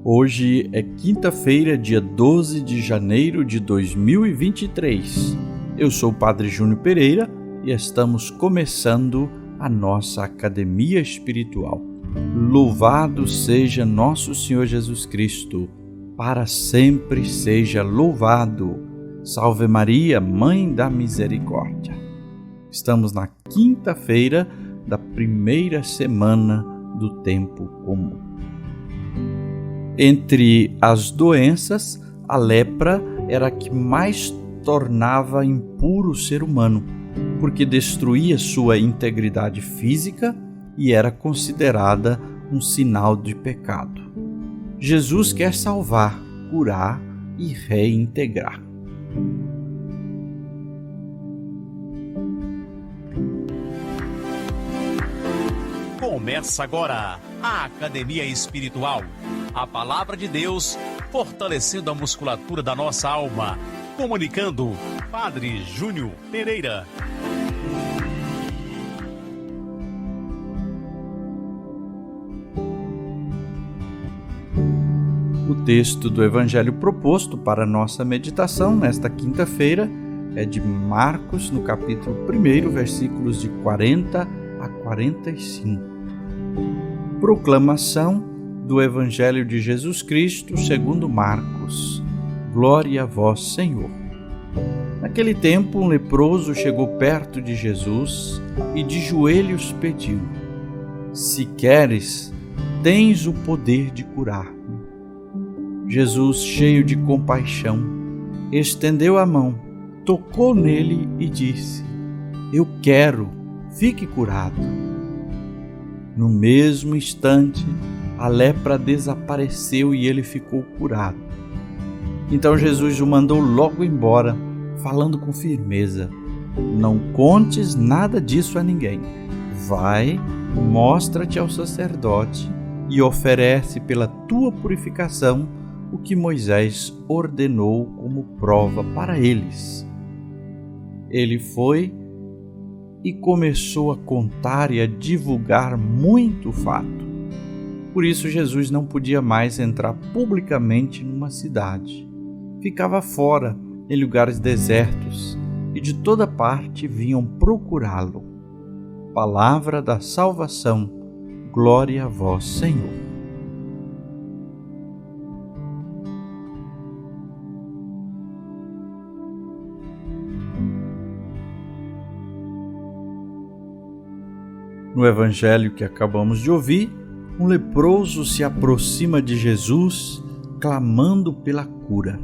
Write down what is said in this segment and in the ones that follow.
Hoje é quinta-feira, dia 12 de janeiro de 2023. Eu sou o Padre Júnior Pereira e estamos começando a nossa Academia Espiritual. Louvado seja nosso Senhor Jesus Cristo, para sempre seja louvado. Salve Maria, Mãe da Misericórdia. Estamos na quinta-feira da primeira semana do tempo comum. Entre as doenças, a lepra era a que mais tornava impuro o ser humano, porque destruía sua integridade física e era considerada um sinal de pecado. Jesus quer salvar, curar e reintegrar. Começa agora a Academia Espiritual. A Palavra de Deus fortalecendo a musculatura da nossa alma. Comunicando Padre Júnior Pereira. O texto do Evangelho proposto para nossa meditação nesta quinta-feira é de Marcos, no capítulo 1, versículos de 40 a 45. Proclamação do Evangelho de Jesus Cristo segundo Marcos. Glória a vós, Senhor. Naquele tempo, um leproso chegou perto de Jesus e de joelhos pediu: Se queres, tens o poder de curar-me. Jesus, cheio de compaixão, estendeu a mão, tocou nele e disse: Eu quero, fique curado. No mesmo instante, a lepra desapareceu e ele ficou curado. Então Jesus o mandou logo embora, falando com firmeza: Não contes nada disso a ninguém. Vai, mostra-te ao sacerdote e oferece pela tua purificação o que Moisés ordenou como prova para eles. Ele foi e começou a contar e a divulgar muito o fato. Por isso Jesus não podia mais entrar publicamente numa cidade. Ficava fora, em lugares desertos, e de toda parte vinham procurá-lo. Palavra da salvação, glória a vós, Senhor. No evangelho que acabamos de ouvir, um leproso se aproxima de Jesus, clamando pela cura.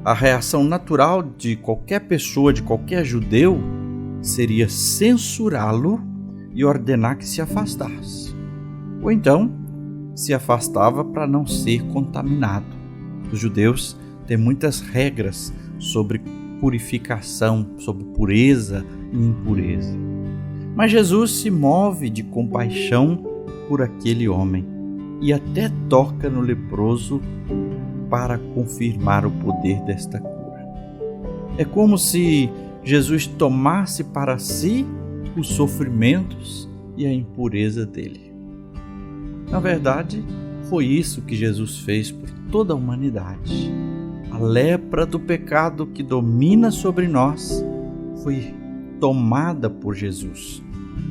A reação natural de qualquer pessoa, de qualquer judeu, seria censurá-lo e ordenar que se afastasse. Ou então, se afastava para não ser contaminado. Os judeus têm muitas regras sobre purificação, sobre pureza e impureza. Mas Jesus se move de compaixão por aquele homem e até toca no leproso para confirmar o poder desta cura. É como se Jesus tomasse para si os sofrimentos e a impureza dele. Na verdade, foi isso que Jesus fez por toda a humanidade. A lepra do pecado que domina sobre nós foi tomada por Jesus.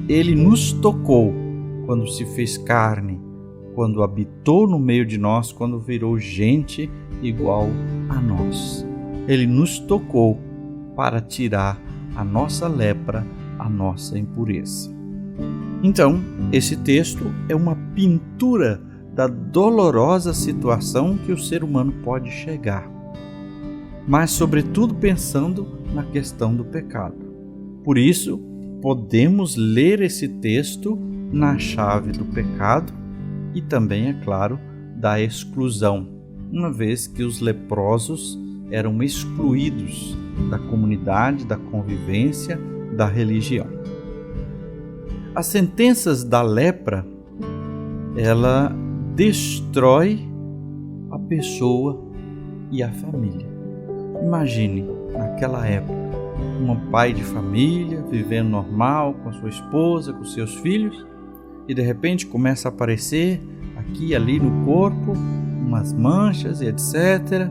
Ele nos tocou quando se fez carne, quando habitou no meio de nós, quando virou gente igual a nós. Ele nos tocou para tirar a nossa lepra, a nossa impureza. Então, esse texto é uma pintura da dolorosa situação que o ser humano pode chegar, mas sobretudo pensando na questão do pecado. Por isso, podemos ler esse texto na chave do pecado e também, é claro, da exclusão, uma vez que os leprosos eram excluídos da comunidade, da convivência, da religião. As sentenças da lepra, ela destrói a pessoa e a família. Imagine, naquela época, um pai de família, vivendo normal, com a sua esposa, com seus filhos, e de repente começa a aparecer aqui e ali no corpo umas manchas e etc.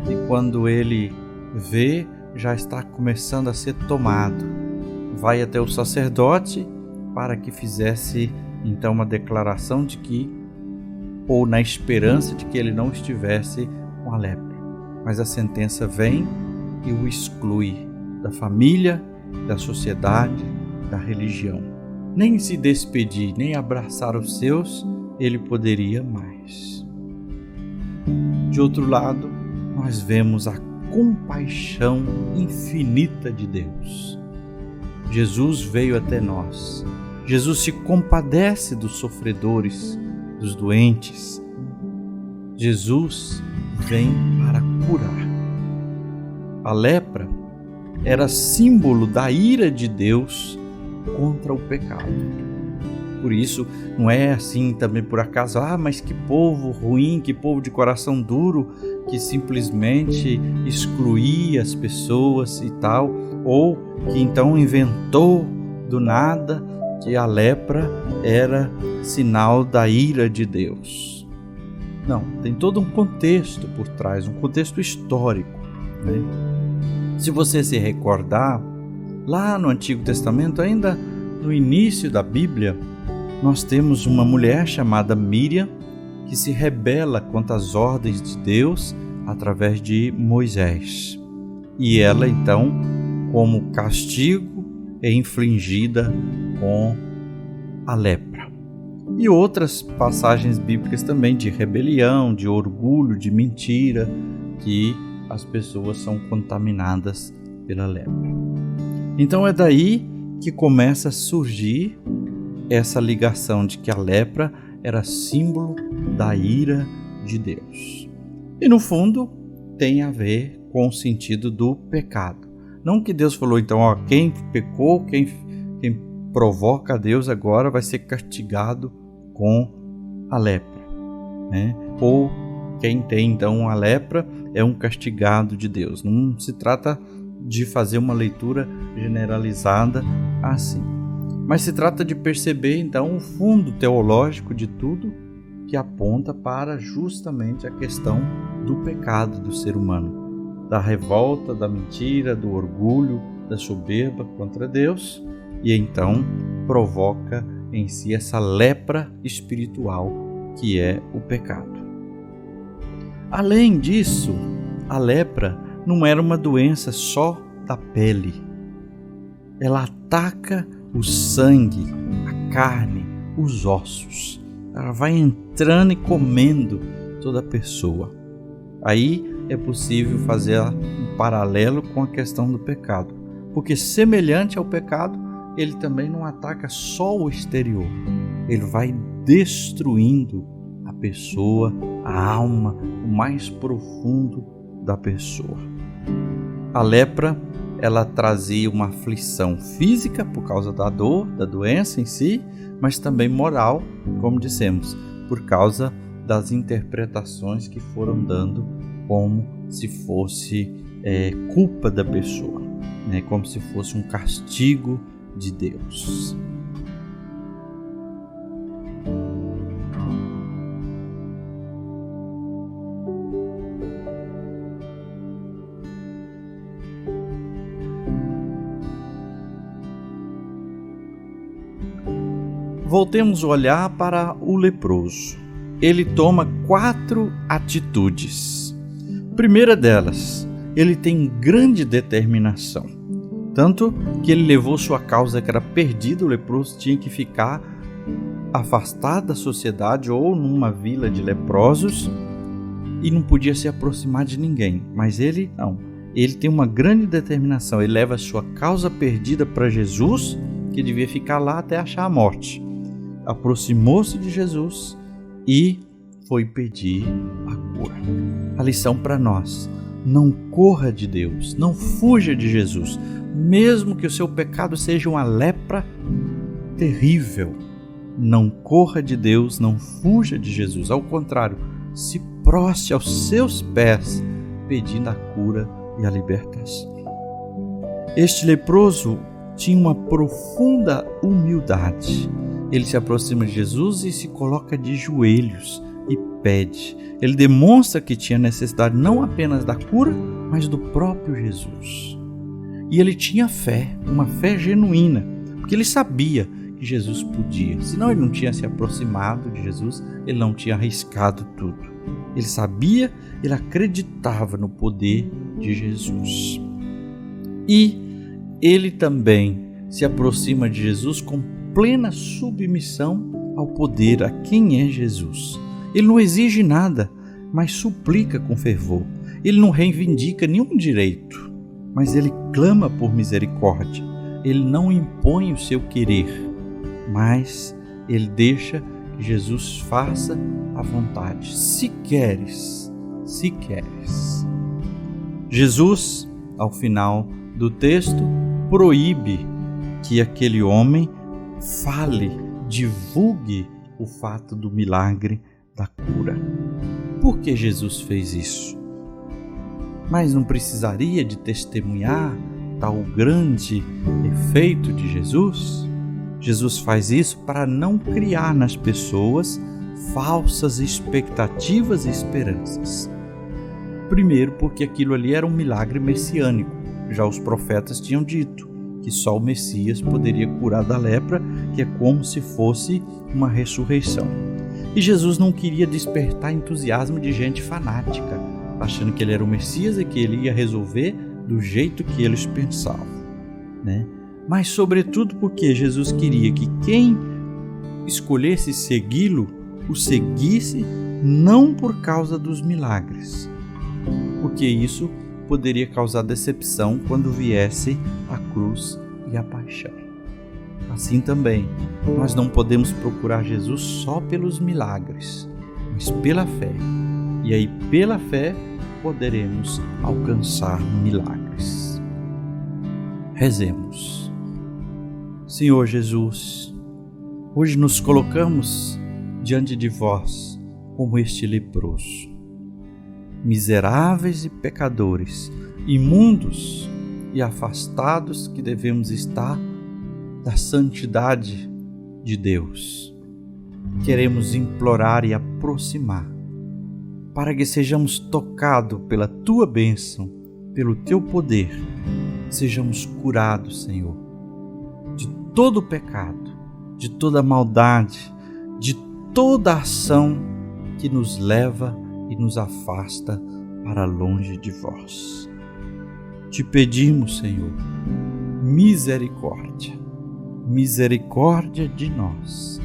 E quando ele vê, já está começando a ser tomado. Vai até o sacerdote para que fizesse então uma declaração de que, ou na esperança de que ele não estivesse com a lepra. Mas a sentença vem e o exclui da família, da sociedade, da religião. Nem se despedir, nem abraçar os seus, ele poderia mais. De outro lado, nós vemos a compaixão infinita de Deus. Jesus veio até nós. Jesus se compadece dos sofredores, dos doentes. Jesus vem para curar. A lepra era símbolo da ira de Deus contra o pecado. Por isso, não é assim também por acaso, mas que povo ruim, que povo de coração duro, que simplesmente excluía as pessoas e tal, ou que então inventou do nada que a lepra era sinal da ira de Deus. Não, tem todo um contexto por trás, um contexto histórico, né? Se você se recordar, lá no Antigo Testamento, ainda no início da Bíblia, nós temos uma mulher chamada Míriam que se rebela contra as ordens de Deus através de Moisés. E ela, então, como castigo, é infligida com a lepra. E outras passagens bíblicas também de rebelião, de orgulho, de mentira, que as pessoas são contaminadas pela lepra. Então é daí que começa a surgir essa ligação de que a lepra era símbolo da ira de Deus. E no fundo tem a ver com o sentido do pecado. Não que Deus falou, então, quem pecou, quem provoca a Deus agora vai ser castigado com a lepra, né? Ou quem tem então a lepra é um castigado de Deus. Não se trata de fazer uma leitura generalizada assim. Mas se trata de perceber, então, o fundo teológico de tudo que aponta para justamente a questão do pecado do ser humano, da revolta, da mentira, do orgulho, da soberba contra Deus, e então provoca em si essa lepra espiritual que é o pecado. Além disso, a lepra não era uma doença só da pele. Ela ataca o sangue, a carne, os ossos. Ela vai entrando e comendo toda a pessoa. Aí é possível fazer um paralelo com a questão do pecado, porque semelhante ao pecado, ele também não ataca só o exterior. Ele vai destruindo a pessoa, a alma, o mais profundo da pessoa. A lepra, ela trazia uma aflição física por causa da dor, da doença em si, mas também moral, como dissemos, por causa das interpretações que foram dando como se fosse culpa da pessoa, né? Como se fosse um castigo de Deus. Voltemos o olhar para o leproso. Ele toma 4 atitudes. Primeira delas, ele tem grande determinação. Tanto que ele levou sua causa que era perdida, o leproso tinha que ficar afastado da sociedade ou numa vila de leprosos e não podia se aproximar de ninguém. Mas ele não. Ele tem uma grande determinação. Ele leva a sua causa perdida para Jesus, que devia ficar lá até achar a morte. Aproximou-se de Jesus e foi pedir a cura. A lição para nós: não corra de Deus, não fuja de Jesus, mesmo que o seu pecado seja uma lepra terrível. Não corra de Deus, não fuja de Jesus. Ao contrário, se prostre aos seus pés, pedindo a cura e a libertação. Este leproso tinha uma profunda humildade. Ele se aproxima de Jesus e se coloca de joelhos e pede. Ele demonstra que tinha necessidade não apenas da cura, mas do próprio Jesus. E ele tinha fé, uma fé genuína, porque ele sabia que Jesus podia. Senão ele não tinha se aproximado de Jesus, ele não tinha arriscado tudo. Ele sabia, ele acreditava no poder de Jesus. E ele também se aproxima de Jesus com plena submissão ao poder, a quem é Jesus. Ele não exige nada, mas suplica com fervor. Ele não reivindica nenhum direito, mas ele clama por misericórdia. Ele não impõe o seu querer, mas ele deixa que Jesus faça a vontade. Se queres. Jesus, ao final do texto, proíbe que aquele homem fale, divulgue o fato do milagre da cura. Por que Jesus fez isso? Mas não precisaria de testemunhar tal grande efeito de Jesus? Jesus faz isso para não criar nas pessoas falsas expectativas e esperanças. Primeiro, porque aquilo ali era um milagre messiânico. Já os profetas tinham dito que só o Messias poderia curar da lepra, que é como se fosse uma ressurreição. E Jesus não queria despertar entusiasmo de gente fanática, achando que ele era o Messias e que ele ia resolver do jeito que eles pensavam, né? Mas sobretudo porque Jesus queria que quem escolhesse segui-lo, o seguisse não por causa dos milagres, porque isso poderia causar decepção quando viesse a cruz e a paixão. Assim também, nós não podemos procurar Jesus só pelos milagres, mas pela fé. E aí, pela fé, poderemos alcançar milagres. Rezemos. Senhor Jesus, hoje nos colocamos diante de vós como este leproso, miseráveis e pecadores, imundos e afastados que devemos estar da santidade de Deus. Queremos implorar e aproximar, para que sejamos tocados pela Tua bênção, pelo Teu poder, sejamos curados, Senhor, de todo o pecado, de toda maldade, de toda ação que nos leva e nos afasta para longe de vós. Te pedimos, Senhor, misericórdia de nós,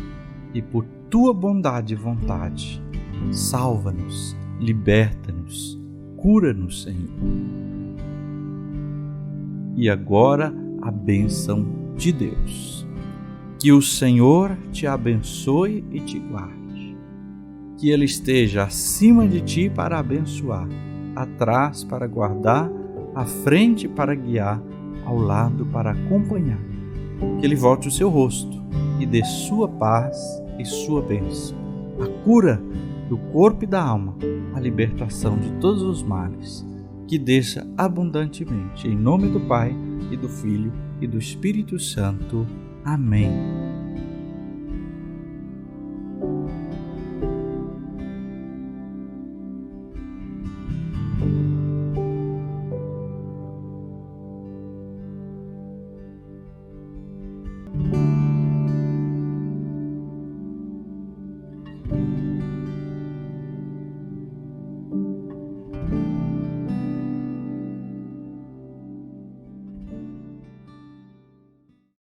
e por Tua bondade e vontade, salva-nos, liberta-nos, cura-nos, Senhor. E agora a bênção de Deus. Que o Senhor te abençoe e te guarde. Que Ele esteja acima de ti para abençoar, atrás para guardar, à frente para guiar, ao lado para acompanhar. Que Ele volte o seu rosto e dê sua paz e sua bênção, a cura do corpo e da alma, a libertação de todos os males, que desça abundantemente, em nome do Pai, e do Filho, e do Espírito Santo. Amém.